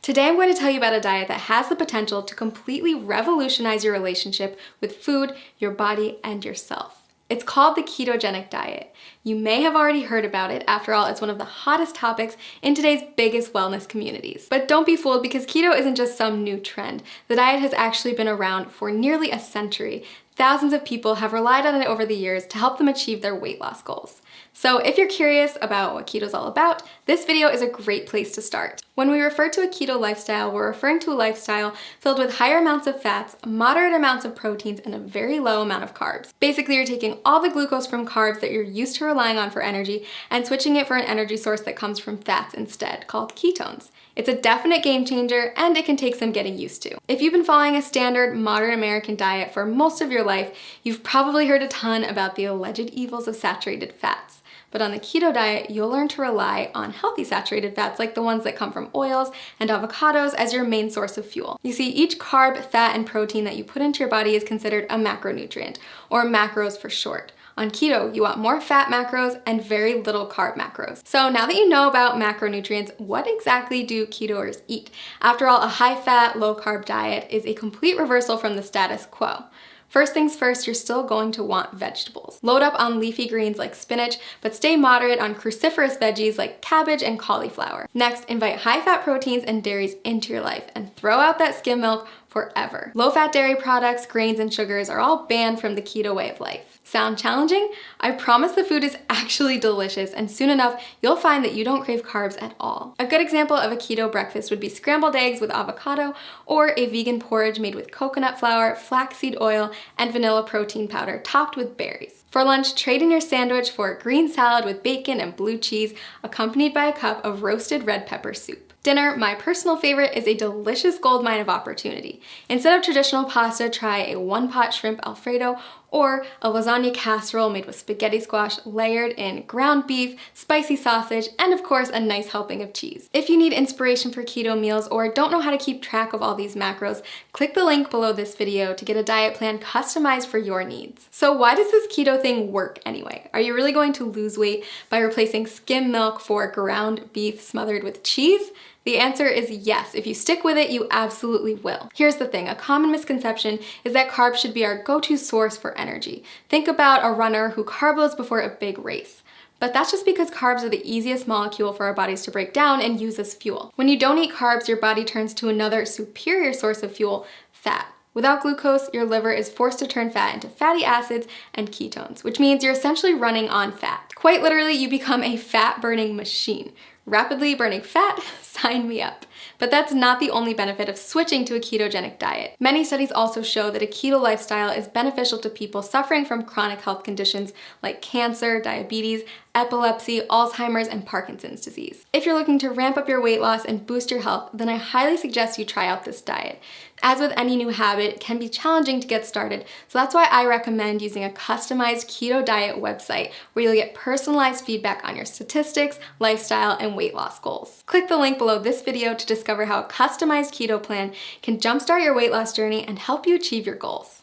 Today I'm going to tell you about a diet that has the potential to completely revolutionize your relationship with food, your body, and yourself. It's called the ketogenic diet. You may have already heard about it. After all, it's one of the hottest topics in today's biggest wellness communities. But don't be fooled, because keto isn't just some new trend. The diet has actually been around for nearly a century. Thousands of people have relied on it over the years to help them achieve their weight loss goals. So if you're curious about what keto is all about, this video is a great place to start. When we refer to a keto lifestyle, we're referring to a lifestyle filled with higher amounts of fats, moderate amounts of proteins, and a very low amount of carbs. Basically, you're taking all the glucose from carbs that you're used to relying on for energy and switching it for an energy source that comes from fats instead, called ketones. It's a definite game changer, and it can take some getting used to. If you've been following a standard modern American diet for most of your life, you've probably heard a ton about the alleged evils of saturated fats. But on the keto diet, you'll learn to rely on healthy saturated fats like the ones that come from oils and avocados as your main source of fuel. You see, each carb, fat, and protein that you put into your body is considered a macronutrient, or macros for short. On keto, you want more fat macros and very little carb macros. So now that you know about macronutrients, what exactly do ketoers eat? After all, a high-fat, low-carb diet is a complete reversal from the status quo. First things first, you're still going to want vegetables. Load up on leafy greens like spinach, but stay moderate on cruciferous veggies like cabbage and cauliflower. Next, invite high-fat proteins and dairies into your life and throw out that skim milk forever. Low-fat dairy products, grains, and sugars are all banned from the keto way of life. Sound challenging? I promise the food is actually delicious, and soon enough, you'll find that you don't crave carbs at all. A good example of a keto breakfast would be scrambled eggs with avocado, or a vegan porridge made with coconut flour, flaxseed oil, and vanilla protein powder topped with berries. For lunch, trade in your sandwich for a green salad with bacon and blue cheese, accompanied by a cup of roasted red pepper soup. Dinner, my personal favorite, is a delicious goldmine of opportunity. Instead of traditional pasta, try a one-pot shrimp Alfredo or a lasagna casserole made with spaghetti squash layered in ground beef, spicy sausage, and of course a nice helping of cheese. If you need inspiration for keto meals or don't know how to keep track of all these macros, click the link below this video to get a diet plan customized for your needs. So why does this keto thing work anyway? Are you really going to lose weight by replacing skim milk for ground beef smothered with cheese? The answer is yes. If you stick with it, you absolutely will. Here's the thing, a common misconception is that carbs should be our go-to source for energy. Think about a runner who carb loads before a big race. But that's just because carbs are the easiest molecule for our bodies to break down and use as fuel. When you don't eat carbs, your body turns to another superior source of fuel, fat. Without glucose, your liver is forced to turn fat into fatty acids and ketones, which means you're essentially running on fat. Quite literally, you become a fat-burning machine. Rapidly burning fat? Sign me up. But that's not the only benefit of switching to a ketogenic diet. Many studies also show that a keto lifestyle is beneficial to people suffering from chronic health conditions like cancer, diabetes, epilepsy, Alzheimer's, and Parkinson's disease. If you're looking to ramp up your weight loss and boost your health, then I highly suggest you try out this diet. As with any new habit, it can be challenging to get started, so that's why I recommend using a customized keto diet website where you'll get personalized feedback on your statistics, lifestyle, and weight loss goals. Click the link below this video to discover how a customized keto plan can jumpstart your weight loss journey and help you achieve your goals.